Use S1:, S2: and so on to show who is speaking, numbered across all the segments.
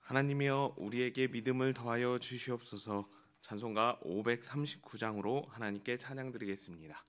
S1: 하나님이여 우리에게 믿음을 더하여 주시옵소서. 찬송가 539장으로 하나님께 찬양드리겠습니다.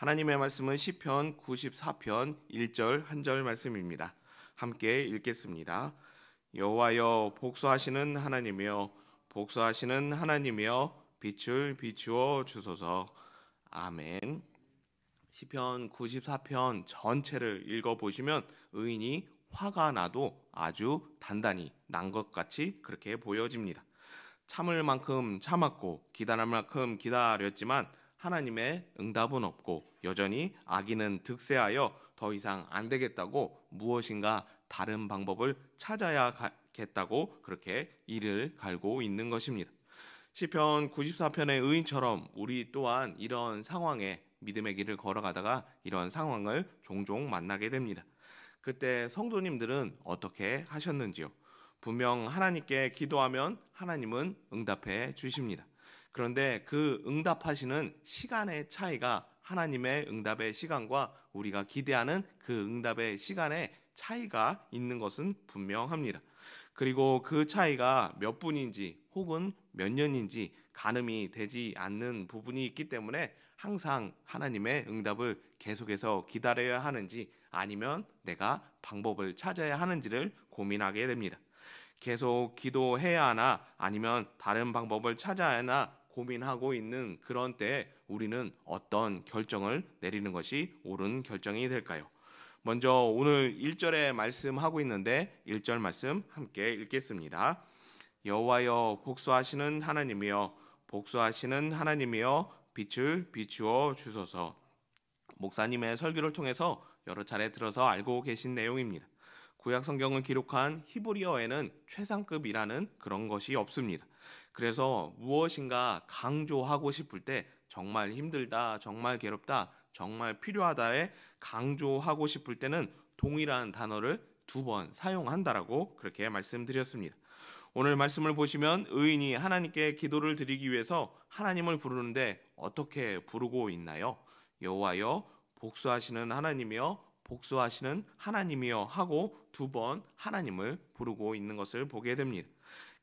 S1: 하나님의 말씀은 시편 94편 1절 한절 말씀입니다. 함께 읽겠습니다. 여호와여 복수하시는 하나님이여 복수하시는 하나님이여 빛을 비추어 주소서. 아멘. 시편 94편 전체를 읽어보시면 의인이 화가 나도 아주 단단히 난 것 같이 그렇게 보여집니다. 참을 만큼 참았고 기다릴 만큼 기다렸지만 하나님의 응답은 없고 여전히 악인은 득세하여 더 이상 안 되겠다고 무엇인가 다른 방법을 찾아야겠다고 그렇게 이를 갈고 있는 것입니다. 시편 94편의 의인처럼 우리 또한 이런 상황에 믿음의 길을 걸어가다가 이런 상황을 종종 만나게 됩니다. 그때 성도님들은 어떻게 하셨는지요? 분명 하나님께 기도하면 하나님은 응답해 주십니다. 그런데 그 응답하시는 시간의 차이가 하나님의 응답의 시간과 우리가 기대하는 그 응답의 시간에 차이가 있는 것은 분명합니다. 그리고 그 차이가 몇 분인지 혹은 몇 년인지 가늠이 되지 않는 부분이 있기 때문에 항상 하나님의 응답을 계속해서 기다려야 하는지 아니면 내가 방법을 찾아야 하는지를 고민하게 됩니다. 계속 기도해야 하나 아니면 다른 방법을 찾아야 하나 고민하고 있는 그런 때에 우리는 어떤 결정을 내리는 것이 옳은 결정이 될까요? 먼저 오늘 1절에 말씀하고 있는데 1절 말씀 함께 읽겠습니다. 여호와여 복수하시는 하나님이여 복수하시는 하나님이여 빛을 비추어 주소서. 목사님의 설교를 통해서 여러 차례 들어서 알고 계신 내용입니다. 구약 성경을 기록한 히브리어에는 최상급이라는 그런 것이 없습니다. 그래서 무엇인가 강조하고 싶을 때 정말 힘들다, 정말 괴롭다, 정말 필요하다에 강조하고 싶을 때는 동일한 단어를 2번 사용한다라고 그렇게 말씀드렸습니다. 오늘 말씀을 보시면 의인이 하나님께 기도를 드리기 위해서 하나님을 부르는데 어떻게 부르고 있나요? 여호와여 복수하시는 하나님이여 복수하시는 하나님이여 하고 2번 하나님을 부르고 있는 것을 보게 됩니다.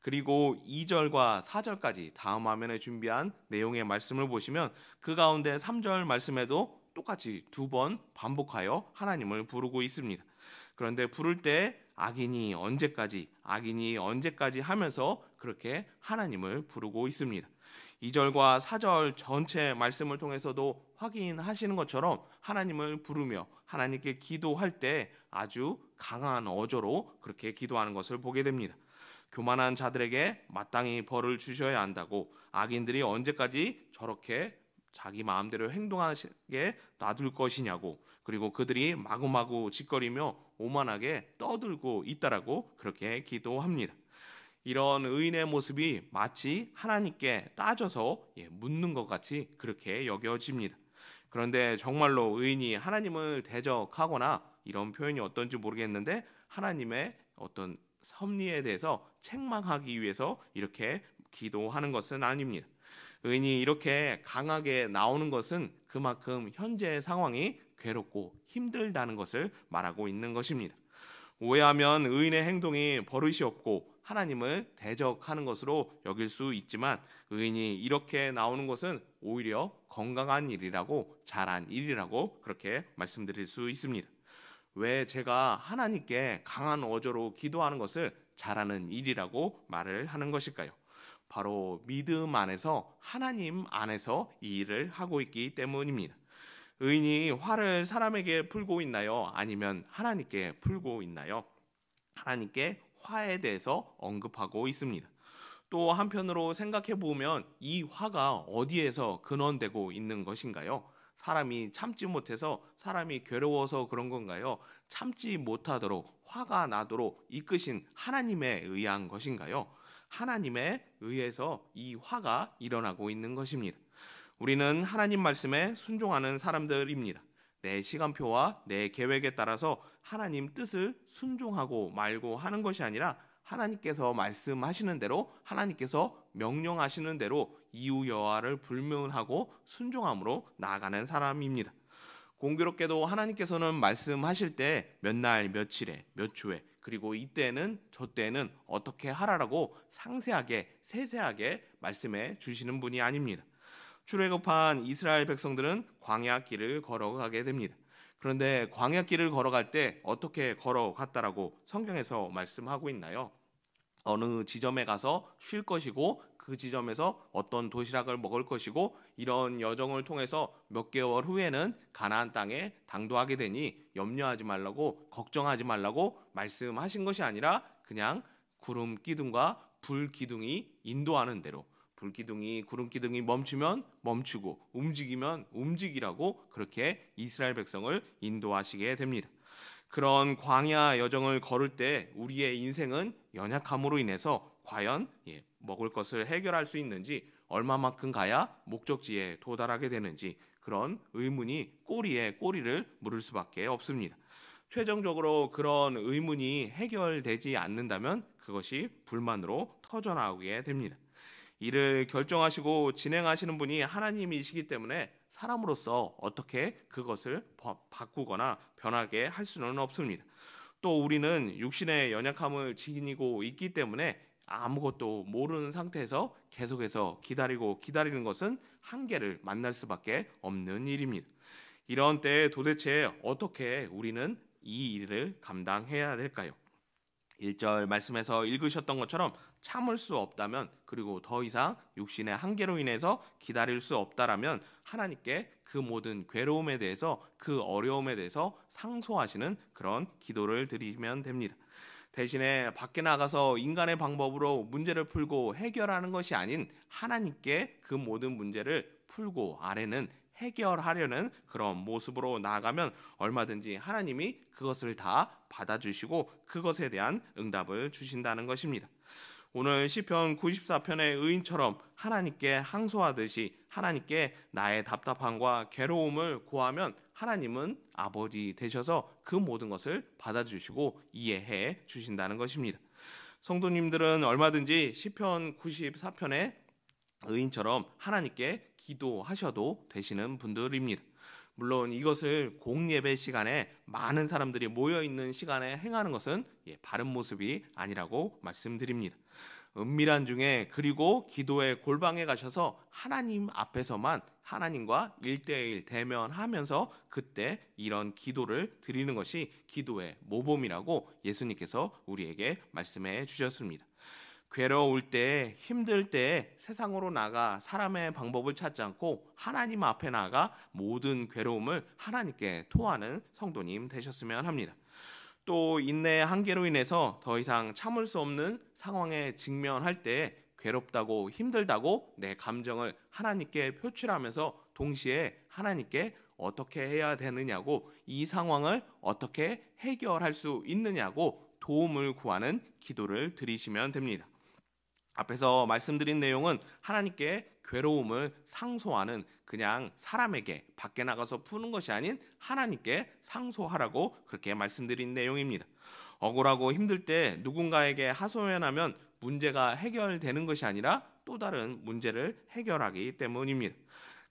S1: 그리고 2절과 4절까지 다음 화면에 준비한 내용의 말씀을 보시면 그 가운데 3절 말씀에도 똑같이 2번 반복하여 하나님을 부르고 있습니다. 그런데 부를 때 악인이 언제까지 하면서 그렇게 하나님을 부르고 있습니다. 2절과 4절 전체 말씀을 통해서도 확인하시는 것처럼 하나님을 부르며 하나님께 기도할 때 아주 강한 어조로 그렇게 기도하는 것을 보게 됩니다. 교만한 자들에게 마땅히 벌을 주셔야 한다고, 악인들이 언제까지 저렇게 자기 마음대로 행동하게 놔둘 것이냐고, 그리고 그들이 마구마구 짓거리며 오만하게 떠들고 있다라고 그렇게 기도합니다. 이런 의인의 모습이 마치 하나님께 따져서 묻는 것 같이 그렇게 여겨집니다. 그런데 정말로 의인이 하나님을 대적하거나, 이런 표현이 어떤지 모르겠는데 하나님의 어떤 섭리에 대해서 책망하기 위해서 이렇게 기도하는 것은 아닙니다. 의인이 이렇게 강하게 나오는 것은 그만큼 현재의 상황이 괴롭고 힘들다는 것을 말하고 있는 것입니다. 오해하면 의인의 행동이 버릇이 없고 하나님을 대적하는 것으로 여길 수 있지만, 의인이 이렇게 나오는 것은 오히려 건강한 일이라고, 잘한 일이라고 그렇게 말씀드릴 수 있습니다. 왜 제가 하나님께 강한 어조로 기도하는 것을 잘하는 일이라고 말을 하는 것일까요? 바로 믿음 안에서, 하나님 안에서 이 일을 하고 있기 때문입니다. 의인이 화를 사람에게 풀고 있나요? 아니면 하나님께 풀고 있나요? 하나님께 화에 대해서 언급하고 있습니다. 또 한편으로 생각해 보면 이 화가 어디에서 근원되고 있는 것인가요? 사람이 참지 못해서, 사람이 괴로워서 그런 건가요? 참지 못하도록, 화가 나도록 이끄신 하나님에 의한 것인가요? 하나님에 의해서 이 화가 일어나고 있는 것입니다. 우리는 하나님 말씀에 순종하는 사람들입니다. 내 시간표와 내 계획에 따라서 하나님 뜻을 순종하고 말고 하는 것이 아니라, 하나님께서 말씀하시는 대로, 하나님께서 명령하시는 대로 이유 여하를 불문하고 순종함으로 나아가는 사람입니다. 공교롭게도 하나님께서는 말씀하실 때 몇 날 며칠에 몇 초에, 그리고 이때는 저때는 어떻게 하라라고 상세하게 세세하게 말씀해 주시는 분이 아닙니다. 출애굽한 이스라엘 백성들은 광야 길을 걸어가게 됩니다. 그런데 광야 길을 걸어갈 때 어떻게 걸어갔다라고 성경에서 말씀하고 있나요? 어느 지점에 가서 쉴 것이고, 그 지점에서 어떤 도시락을 먹을 것이고, 이런 여정을 통해서 몇 개월 후에는 가나안 땅에 당도하게 되니 염려하지 말라고, 걱정하지 말라고 말씀하신 것이 아니라, 그냥 구름 기둥과 불 기둥이 인도하는 대로, 불 기둥이 구름 기둥이 멈추면 멈추고 움직이면 움직이라고 그렇게 이스라엘 백성을 인도하시게 됩니다. 그런 광야 여정을 걸을 때 우리의 인생은 연약함으로 인해서 과연 먹을 것을 해결할 수 있는지, 얼마만큼 가야 목적지에 도달하게 되는지, 그런 의문이 꼬리에 꼬리를 물을 수밖에 없습니다. 최종적으로 그런 의문이 해결되지 않는다면 그것이 불만으로 터져나오게 됩니다. 이를 결정하시고 진행하시는 분이 하나님이시기 때문에 사람으로서 어떻게 그것을 바꾸거나 변하게 할 수는 없습니다. 또 우리는 육신의 연약함을 지니고 있기 때문에 아무것도 모르는 상태에서 계속해서 기다리는 것은 한계를 만날 수밖에 없는 일입니다. 이런 때에 도대체 어떻게 우리는 이 일을 감당해야 될까요? 1절 말씀에서 읽으셨던 것처럼 참을 수 없다면, 그리고 더 이상 육신의 한계로 인해서 기다릴 수 없다라면 하나님께 그 모든 괴로움에 대해서, 그 어려움에 대해서 상소하시는 그런 기도를 드리면 됩니다. 대신에 밖에 나가서 인간의 방법으로 문제를 풀고 해결하는 것이 아닌 하나님께 그 모든 문제를 풀고 아래는 해결하려는 그런 모습으로 나아가면 얼마든지 하나님이 그것을 다 받아주시고 그것에 대한 응답을 주신다는 것입니다. 오늘 시편 94편의 의인처럼 하나님께 항소하듯이 하나님께 나의 답답함과 괴로움을 고하면 하나님은 아버지 되셔서 그 모든 것을 받아주시고 이해해 주신다는 것입니다. 성도님들은 얼마든지 시편 94편의 의인처럼 하나님께 기도하셔도 되시는 분들입니다. 물론 이것을 공예배 시간에 많은 사람들이 모여 있는 시간에 행하는 것은 바른 모습이 아니라고 말씀드립니다. 은밀한 중에, 그리고 기도의 골방에 가셔서 하나님 앞에서만 하나님과 1대1 대면하면서 그때 이런 기도를 드리는 것이 기도의 모범이라고 예수님께서 우리에게 말씀해 주셨습니다. 괴로울 때, 힘들 때 세상으로 나가 사람의 방법을 찾지 않고 하나님 앞에 나가 모든 괴로움을 하나님께 토하는 성도님 되셨으면 합니다. 또 인내의 한계로 인해서 더 이상 참을 수 없는 상황에 직면할 때 괴롭다고 힘들다고 내 감정을 하나님께 표출하면서 동시에 하나님께 어떻게 해야 되느냐고, 이 상황을 어떻게 해결할 수 있느냐고 도움을 구하는 기도를 드리시면 됩니다. 앞에서 말씀드린 내용은 하나님께 괴로움을 상소하는, 그냥 사람에게 밖에 나가서 푸는 것이 아닌 하나님께 상소하라고 그렇게 말씀드린 내용입니다. 억울하고 힘들 때 누군가에게 하소연하면 문제가 해결되는 것이 아니라 또 다른 문제를 해결하기 때문입니다.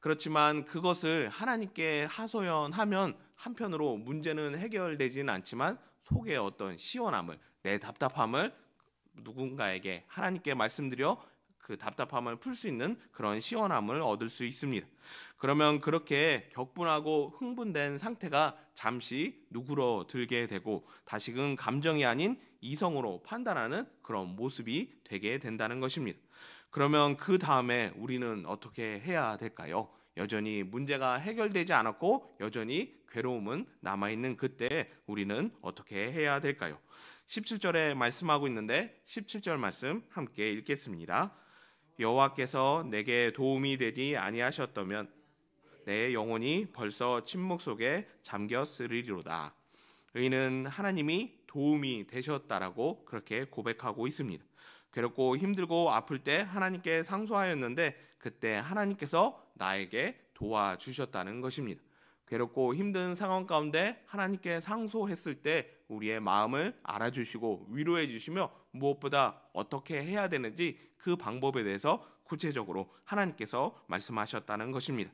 S1: 그렇지만 그것을 하나님께 하소연하면 한편으로 문제는 해결되지는 않지만 속에 어떤 시원함을, 내 답답함을 누군가에게 하나님께 말씀드려 그 답답함을 풀 수 있는 그런 시원함을 얻을 수 있습니다. 그러면 그렇게 격분하고 흥분된 상태가 잠시 누그러들게 되고 다시금 감정이 아닌 이성으로 판단하는 그런 모습이 되게 된다는 것입니다. 그러면 그 다음에 우리는 어떻게 해야 될까요? 여전히 문제가 해결되지 않았고 여전히 괴로움은 남아있는 그때 우리는 어떻게 해야 될까요? 17절에 말씀하고 있는데 17절 말씀 함께 읽겠습니다. 여호와께서 내게 도움이 되지 아니하셨다면 내 영혼이 벌써 침묵 속에 잠겼으리로다. 의인은 하나님이 도움이 되셨다라고 그렇게 고백하고 있습니다. 괴롭고 힘들고 아플 때 하나님께 상소하였는데 그때 하나님께서 나에게 도와주셨다는 것입니다. 괴롭고 힘든 상황 가운데 하나님께 상소했을 때 우리의 마음을 알아주시고 위로해 주시며 무엇보다 어떻게 해야 되는지 그 방법에 대해서 구체적으로 하나님께서 말씀하셨다는 것입니다.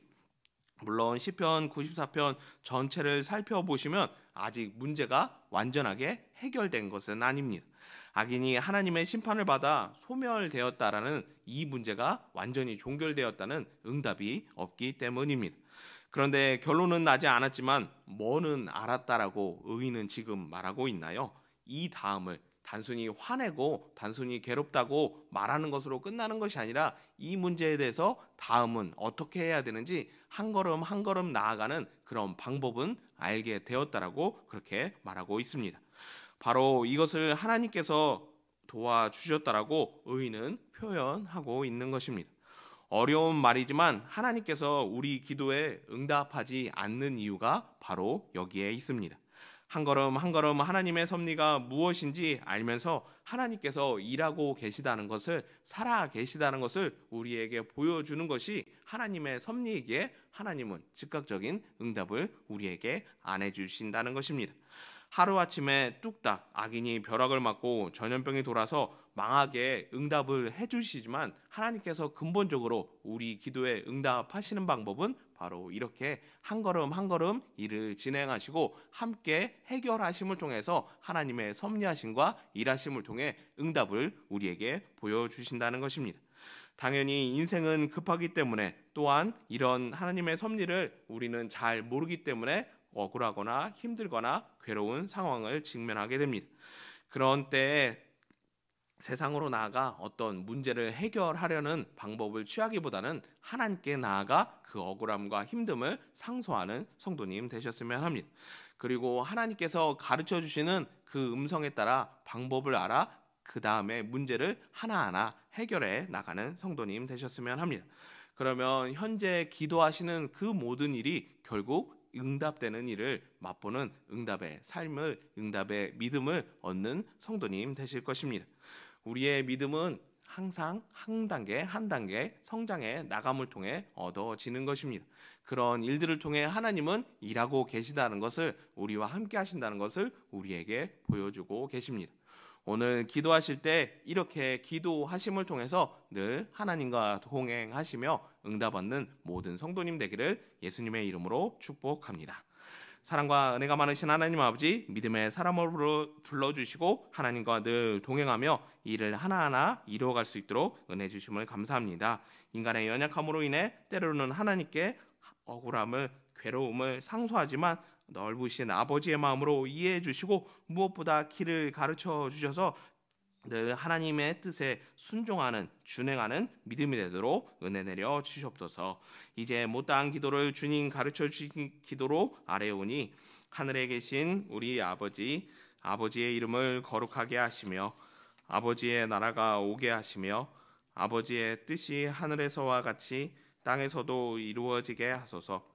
S1: 물론 시편 94편 전체를 살펴보시면 아직 문제가 완전하게 해결된 것은 아닙니다. 악인이 하나님의 심판을 받아 소멸되었다라는 이 문제가 완전히 종결되었다는 응답이 없기 때문입니다. 그런데 결론은 나지 않았지만 뭐는 알았다라고 의인은 지금 말하고 있나요? 이 다음을 단순히 화내고 단순히 괴롭다고 말하는 것으로 끝나는 것이 아니라 이 문제에 대해서 다음은 어떻게 해야 되는지 한 걸음 한 걸음 나아가는 그런 방법은 알게 되었다라고 그렇게 말하고 있습니다. 바로 이것을 하나님께서 도와주셨다라고 의인은 표현하고 있는 것입니다. 어려운 말이지만 하나님께서 우리 기도에 응답하지 않는 이유가 바로 여기에 있습니다. 한 걸음 한 걸음 하나님의 섭리가 무엇인지 알면서 하나님께서 일하고 계시다는 것을, 살아 계시다는 것을 우리에게 보여주는 것이 하나님의 섭리이기에 하나님은 즉각적인 응답을 우리에게 안 해주신다는 것입니다. 하루아침에 뚝딱 악인이 벼락을 맞고 전염병이 돌아서 망하게 응답을 해주시지만 하나님께서 근본적으로 우리 기도에 응답하시는 방법은 바로 이렇게 한 걸음 한 걸음 일을 진행하시고 함께 해결하심을 통해서 하나님의 섭리하심과 일하심을 통해 응답을 우리에게 보여주신다는 것입니다. 당연히 인생은 급하기 때문에 또한 이런 하나님의 섭리를 우리는 잘 모르기 때문에 억울하거나 힘들거나 괴로운 상황을 직면하게 됩니다. 그런 때에 세상으로 나아가 어떤 문제를 해결하려는 방법을 취하기보다는 하나님께 나아가 그 억울함과 힘듦을 상소하는 성도님 되셨으면 합니다. 그리고 하나님께서 가르쳐 주시는 그 음성에 따라 방법을 알아 그 다음에 문제를 하나하나 해결해 나가는 성도님 되셨으면 합니다. 그러면 현재 기도하시는 그 모든 일이 결국 응답되는 일을 맛보는 응답의 삶을, 응답의 믿음을 얻는 성도님 되실 것입니다. 우리의 믿음은 항상 한 단계 한 단계 성장해 나감을 통해 얻어지는 것입니다. 그런 일들을 통해 하나님은 일하고 계시다는 것을, 우리와 함께 하신다는 것을 우리에게 보여주고 계십니다. 오늘 기도하실 때 이렇게 기도하심을 통해서 늘 하나님과 동행하시며 응답 받는 모든 성도님 되기를 예수님의 이름으로 축복합니다. 사랑과 은혜가 많으신 하나님 아버지, 믿음의 사람으로 불러주시고 하나님과 늘 동행하며 일을 하나하나 이루어갈 수 있도록 은혜 주심을 감사합니다. 인간의 연약함으로 인해 때로는 하나님께 억울함을, 괴로움을 상소하지만 넓으신 아버지의 마음으로 이해해 주시고 무엇보다 길을 가르쳐 주셔서 늘 하나님의 뜻에 순종하는, 준행하는 믿음이 되도록 은혜 내려 주시옵소서. 이제 못다한 기도를 주님 가르쳐 주신 기도로 아뢰오니 하늘에 계신 우리 아버지의 이름을 거룩하게 하시며 아버지의 나라가 오게 하시며 아버지의 뜻이 하늘에서와 같이 땅에서도 이루어지게 하소서.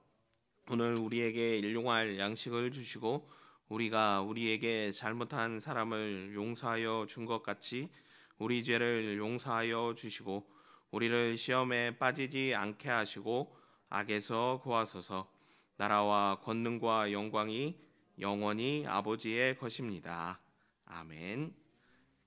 S1: 오늘 우리에게 일용할 양식을 주시고 우리가 우리에게 잘못한 사람을 용서하여 준 것 같이 우리 죄를 용서하여 주시고 우리를 시험에 빠지지 않게 하시고 악에서 구하소서. 나라와 권능과 영광이 영원히 아버지의 것입니다. 아멘.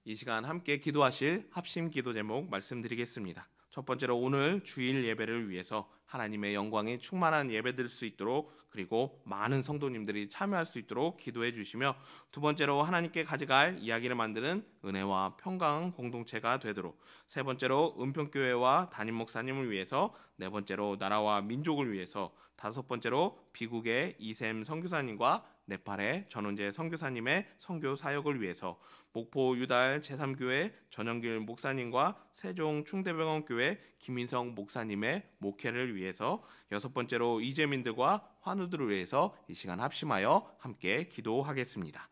S1: 이 시간 함께 기도하실 합심 기도 제목 말씀드리겠습니다. 첫 번째로 오늘 주일 예배를 위해서 하나님의 영광이 충만한 예배 드릴 수 있도록, 그리고 많은 성도님들이 참여할 수 있도록 기도해 주시며, 두 번째로 하나님께 가져갈 이야기를 만드는 은혜와 평강 공동체가 되도록, 세 번째로 은평교회와 담임 목사님을 위해서, 네 번째로 나라와 민족을 위해서, 다섯 번째로 비국의 이샘 선교사님과 네팔의 전원재 선교사님의 선교 사역을 위해서, 목포 유달 제3교회 전영길 목사님과 세종 충대병원교회 김인성 목사님의 목회를 위해서, 여섯 번째로 이재민들과 환우들을 위해서 이 시간 합심하여 함께 기도하겠습니다.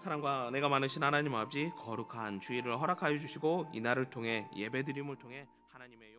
S1: 사랑과 은혜가 많으신 하나님 아버지, 거룩한 주일을 허락하여 주시고 이날을 통해 예배드림을 통해 하나님의